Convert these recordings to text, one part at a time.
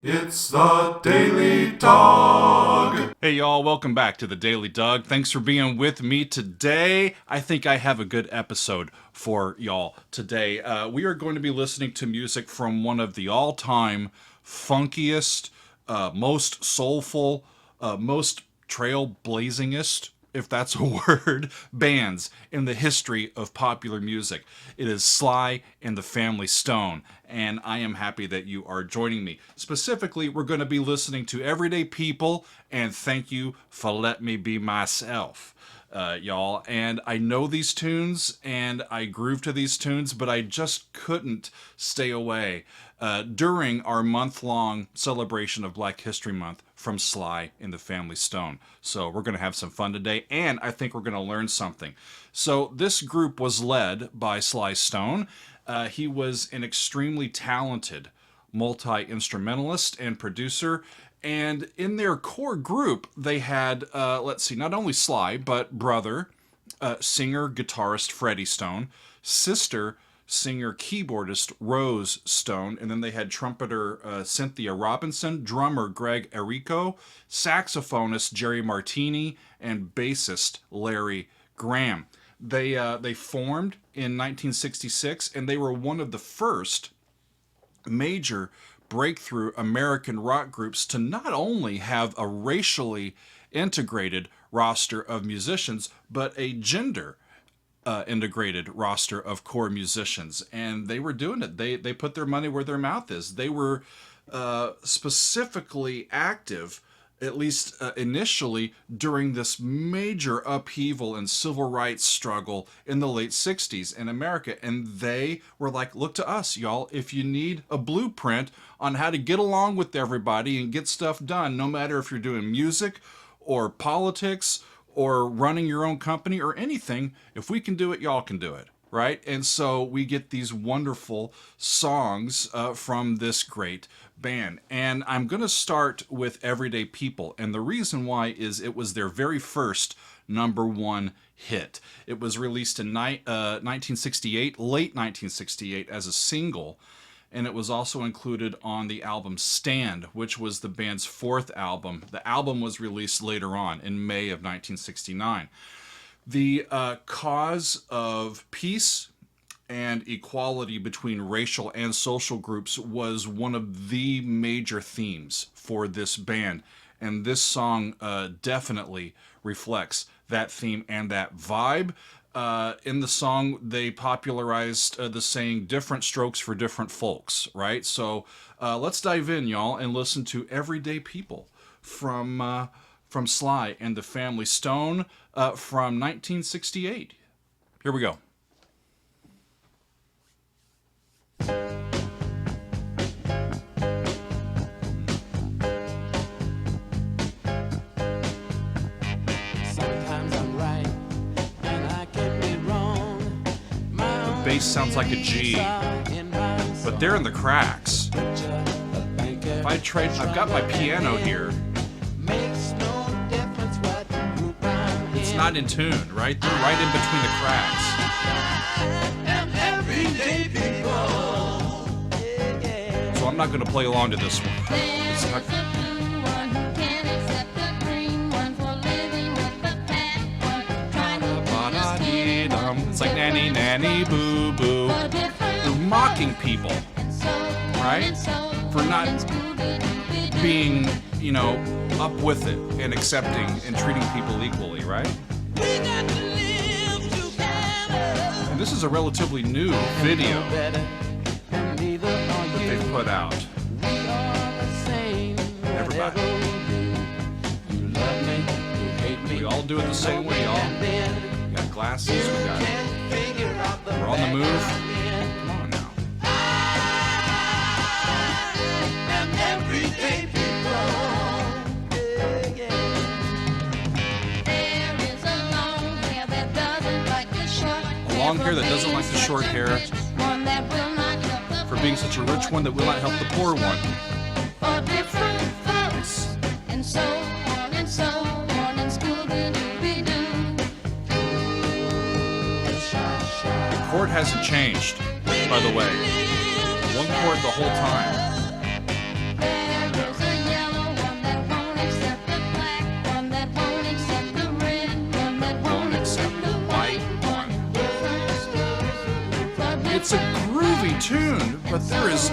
It's the Daily Dog. Hey y'all, welcome back to the Daily Doug. Thanks for being with me today. I think I have a good episode for y'all today. We are going to be listening to music from one of the all-time funkiest, most soulful, most trailblazingest, if that's a word, bands in the history of popular music. It is Sly and the Family Stone, and I am happy that you are joining me. Specifically, we're going to be listening to Everyday People and Thank You for Let Me Be Myself. Y'all, and I know these tunes and I groove to these tunes, but I just couldn't stay away during our month-long celebration of Black History Month from Sly and the Family Stone. So we're going to have some fun today, and I think we're going to learn something. So this group was led by Sly Stone. He was an extremely talented multi-instrumentalist and producer. And in their core group, they had, not only Sly, but brother, singer, guitarist Freddie Stone, sister, singer, keyboardist Rose Stone, and then they had trumpeter Cynthia Robinson, drummer Greg Errico, saxophonist Jerry Martini, and bassist Larry Graham. They formed in 1966, and they were one of the first major breakthrough American rock groups to not only have a racially integrated roster of musicians, but a gender integrated roster of core musicians. And they were doing it. They put their money where their mouth is. They were specifically active, at least initially, during this major upheaval and civil rights struggle in the late 60s in America. And they were like, look to us, y'all. If you need a blueprint on how to get along with everybody and get stuff done, no matter if you're doing music or politics or running your own company or anything, if we can do it, y'all can do it. Right? And so we get these wonderful songs from this great band. And I'm going to start with Everyday People. And the reason why is it was their very first number one hit. It was released in 1968, late 1968, as a single. And it was also included on the album Stand, which was the band's fourth album. The album was released later on in May of 1969. The cause of peace and equality between racial and social groups was one of the major themes for this band. And this song definitely reflects that theme and that vibe. In the song, they popularized the saying, different strokes for different folks, right? So let's dive in, y'all, and listen to Everyday People from Sly and the Family Stone from 1968. Here we go. Sometimes I'm right and I can be wrong. The bass sounds like a G, but they're in the cracks. If I trade, I've got my piano here. It's not in tune, right? They're right in between the cracks. So I'm not going to play along to this one. It's not... It's like nanny, nanny, boo, boo. They're mocking people, right? For not being, up with it and accepting and treating people equally, right? And this is a relatively new video that they've put out. Everybody. We all do it the same way, y'all. We got glasses, we're on the move. Come on now. Long hair that doesn't like the short hair, for being such a rich one that will not help the poor one. The chord hasn't changed, by the way. One chord the whole time. It's a groovy tune, but there is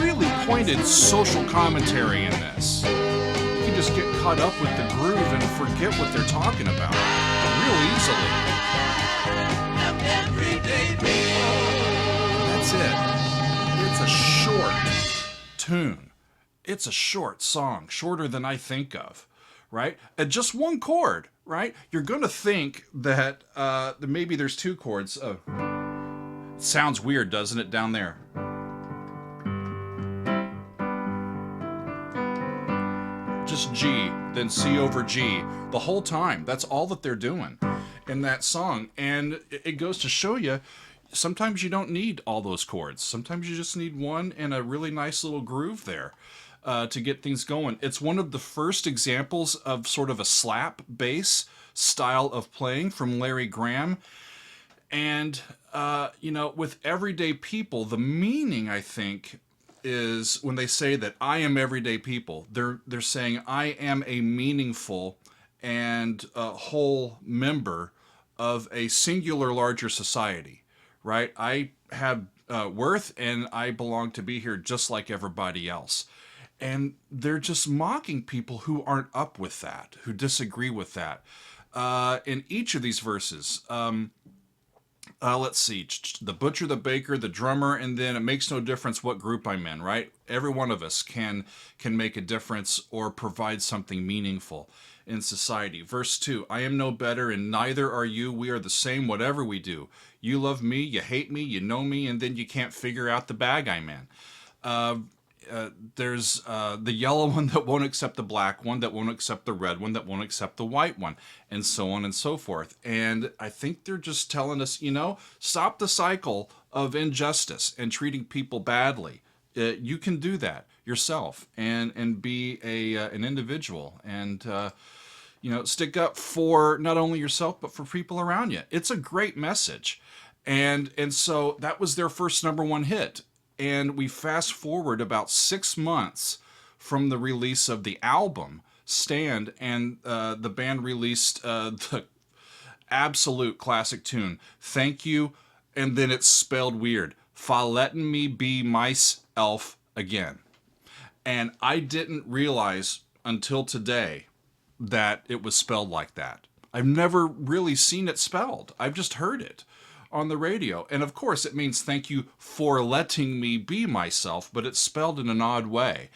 really pointed social commentary in this. You can just get caught up with the groove and forget what they're talking about real easily. That's it. It's a short tune. It's a short song, shorter than I think of, right? And just one chord, right? You're going to think that maybe there's two chords. Sounds weird, doesn't it, down there? Just G, then C over G, the whole time. That's all that they're doing in that song. And it goes to show you, sometimes you don't need all those chords. Sometimes you just need one and a really nice little groove there to get things going. It's one of the first examples of sort of a slap bass style of playing from Larry Graham. And, with everyday people, the meaning, I think, is when they say that I am everyday people, they're saying I am a meaningful and whole member of a singular larger society, right? I have worth and I belong to be here just like everybody else. And they're just mocking people who aren't up with that, who disagree with that. In each of these verses, let's see, the butcher, the baker, the drummer, and then it makes no difference what group I'm in, right? Every one of us can make a difference or provide something meaningful in society. Verse 2, I am no better and neither are you. We are the same whatever we do. You love me, you hate me, you know me, and then you can't figure out the bag I'm in. There's the yellow one that won't accept the black one, that won't accept the red one, that won't accept the white one, and so on and so forth. And I think they're just telling us, stop the cycle of injustice and treating people badly. You can do that yourself and be an individual and stick up for not only yourself but for people around you. It's a great message, and so that was their first number one hit. And we fast forward about 6 months from the release of the album Stand, and the band released the absolute classic tune, Thank You, and then it's spelled weird, Fa lettin' me be myself again. And I didn't realize until today that it was spelled like that. I've never really seen it spelled. I've just heard it on the radio. And of course it means thank you for letting me be myself, but it's spelled in an odd way.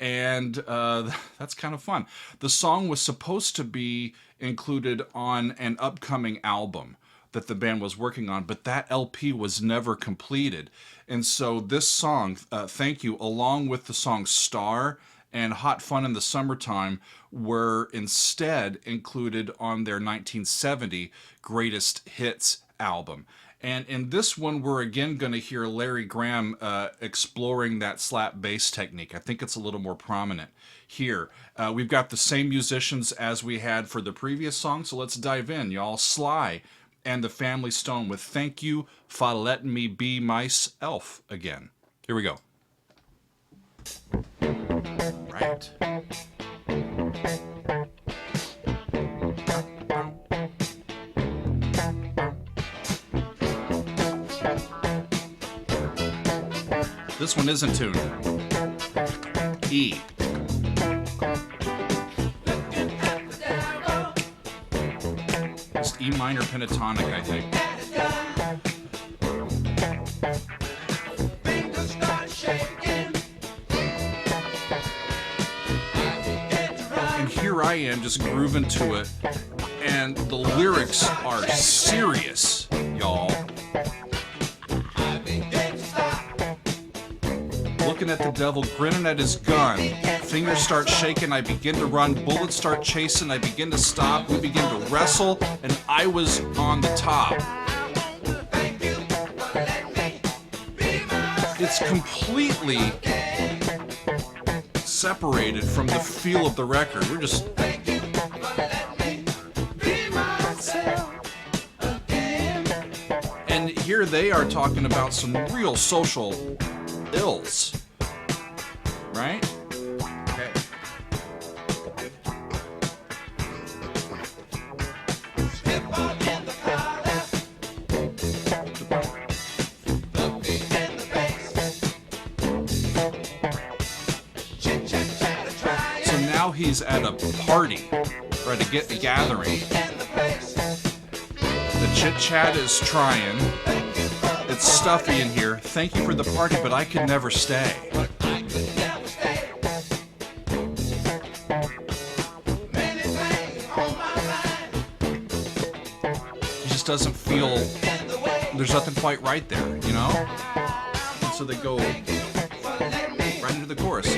And that's kind of fun. The song was supposed to be included on an upcoming album that the band was working on, but that LP was never completed. And so this song, Thank You, along with the song Star and Hot Fun in the Summertime, were instead included on their 1970 Greatest Hits album. And in this one, we're again going to hear Larry Graham exploring that slap bass technique. I think it's a little more prominent here. We've got the same musicians as we had for the previous song, so let's dive in, y'all. Sly and the Family Stone with Thank You for Letting Me Be Myself Again. Here we go. Right. This one isn't tuned. E. Just E minor pentatonic, I think. And here I am just grooving to it, and the lyrics are serious, y'all. Looking at the devil, grinning at his gun. Fingers start shaking, I begin to run. Bullets start chasing, I begin to stop. We begin to wrestle, and I was on the top. It's completely separated from the feel of the record. We're just... And here they are talking about some real social ills. Right? Okay. he's at a party, or at a gathering. The chit chat is trying. It's stuffy in here. Thank you for the party, but I could never stay. He just doesn't feel, there's nothing quite right there, you know? And so they go right into the chorus.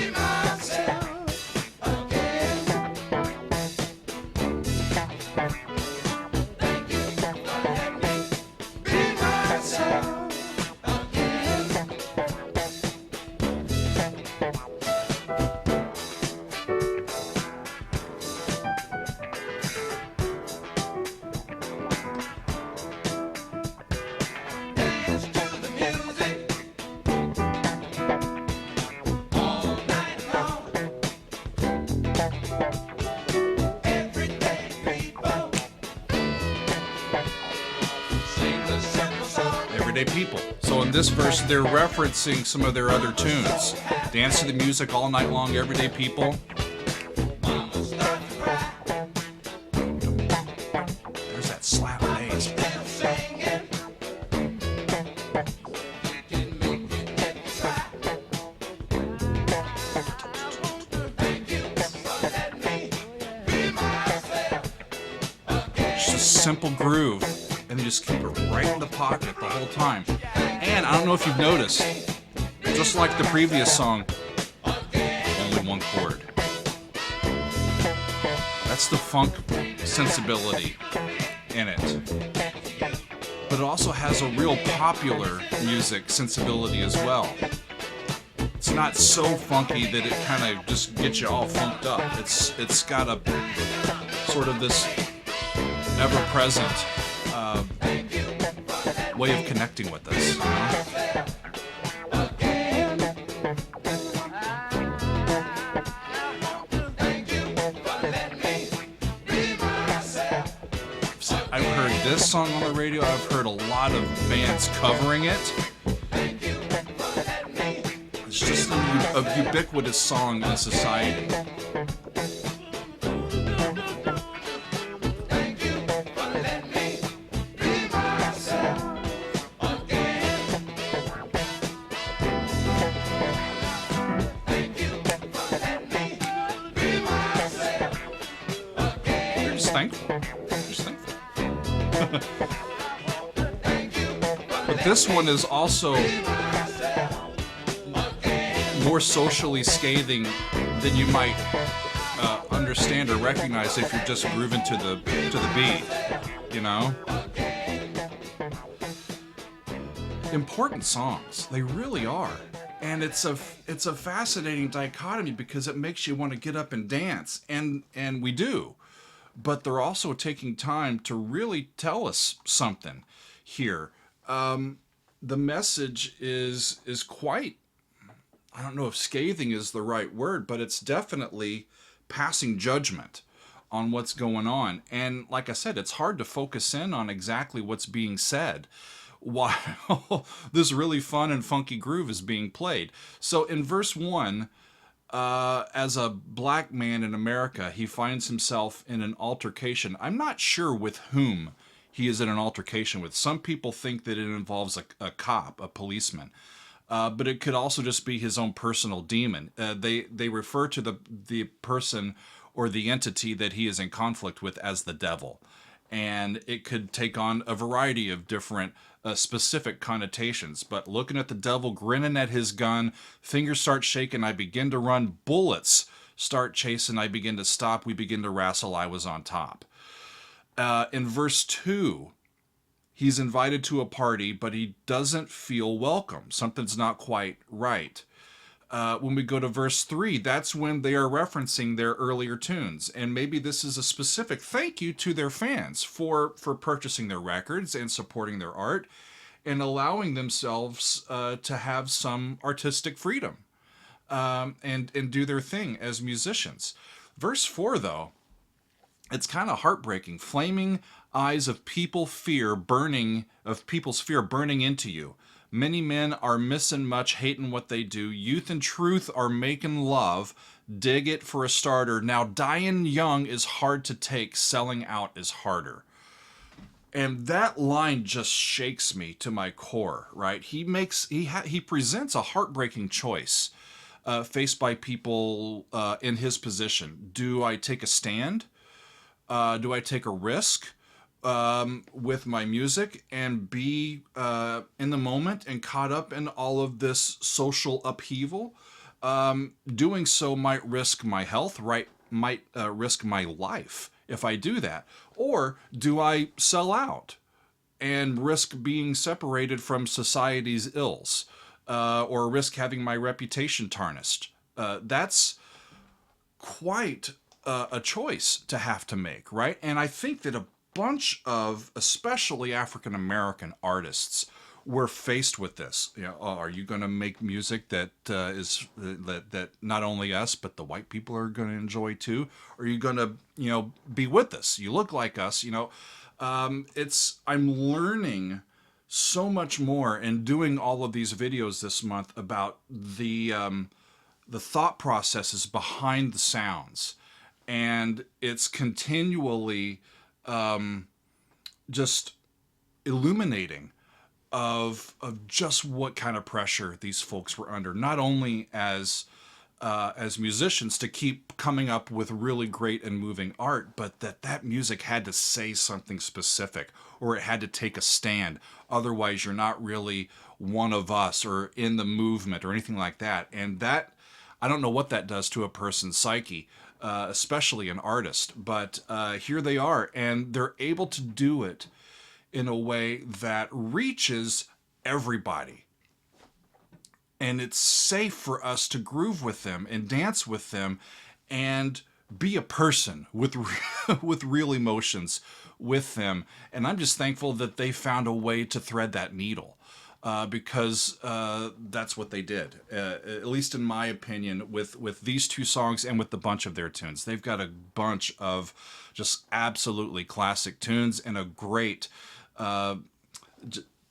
People. So in this verse, they're referencing some of their other tunes. Dance to the music all night long, everyday people. There's that slap bass. Just a simple groove. And they just keep it right in the pocket the whole time. And I don't know if you've noticed, just like the previous song, only one chord. That's the funk sensibility in it. But it also has a real popular music sensibility as well. It's not so funky that it kind of just gets you all funked up. It's got a sort of this ever-present way of connecting with us, you know? I've heard this song on the radio. I've heard a lot of bands covering it. It's just a ubiquitous song in society. But this one is also more socially scathing than you might understand or recognize if you're just grooving to the beat, you know? Important songs, they really are. And it's a fascinating dichotomy because it makes you want to get up and dance, and we do. But they're also taking time to really tell us something here. The message is quite, I don't know if scathing is the right word, but it's definitely passing judgment on what's going on. And like I said, it's hard to focus in on exactly what's being said while this really fun and funky groove is being played. So in verse 1, as a black man in America, he finds himself in an altercation. I'm not sure with whom he is in an altercation with. Some people think that it involves a cop, a policeman. But it could also just be his own personal demon. They refer to the person or the entity that he is in conflict with as the devil. And it could take on a variety of different specific connotations. But looking at the devil, grinning at his gun, fingers start shaking, I begin to run, bullets start chasing, I begin to stop, we begin to wrestle, I was on top. In verse 2, he's invited to a party, but he doesn't feel welcome. Something's not quite right. When we go to verse 3, that's when they are referencing their earlier tunes. And maybe this is a specific thank you to their fans for purchasing their records and supporting their art and allowing themselves to have some artistic freedom and do their thing as musicians. Verse 4, though, it's kind of heartbreaking. Flaming eyes of people's fear burning into you. Many men are missing much, hating what they do. Youth and truth are making love. Dig it for a starter. Now, dying young is hard to take. Selling out is harder. And that line just shakes me to my core, right? He presents a heartbreaking choice faced by people in his position. Do I take a stand? Do I take a risk with my music and be in the moment and caught up in all of this social upheaval? Doing so might risk my health, right? Might risk my life if I do that. Or do I sell out and risk being separated from society's ills, or risk having my reputation tarnished? That's quite a choice to have to make, right? And I think that a bunch of, especially African American artists, were faced with this. You know, are you going to make music that that not only us but the white people are going to enjoy too? Or are you going to, be with us? You look like us. I'm learning so much more in doing all of these videos this month about the thought processes behind the sounds, and it's continually just illuminating of just what kind of pressure these folks were under, not only as musicians to keep coming up with really great and moving art, but that music had to say something specific, or it had to take a stand. Otherwise, you're not really one of us or in the movement or anything like that. And that, I don't know what that does to a person's psyche, especially an artist. But here they are, and they're able to do it in a way that reaches everybody. And it's safe for us to groove with them and dance with them and be a person with with real emotions with them. And I'm just thankful that they found a way to thread that needle, because that's what they did, at least in my opinion, with these two songs and with the bunch of their tunes. They've got a bunch of just absolutely classic tunes and a great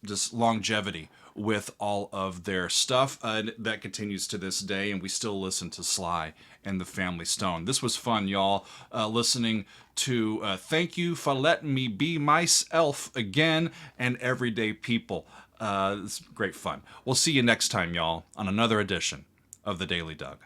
just longevity with all of their stuff that continues to this day, and we still listen to Sly and the Family Stone. This was fun, y'all, listening to Thank You for Letting Me Be Myself Again and Everyday People. It's great fun. We'll see you next time, y'all, on another edition of The Daily Doug.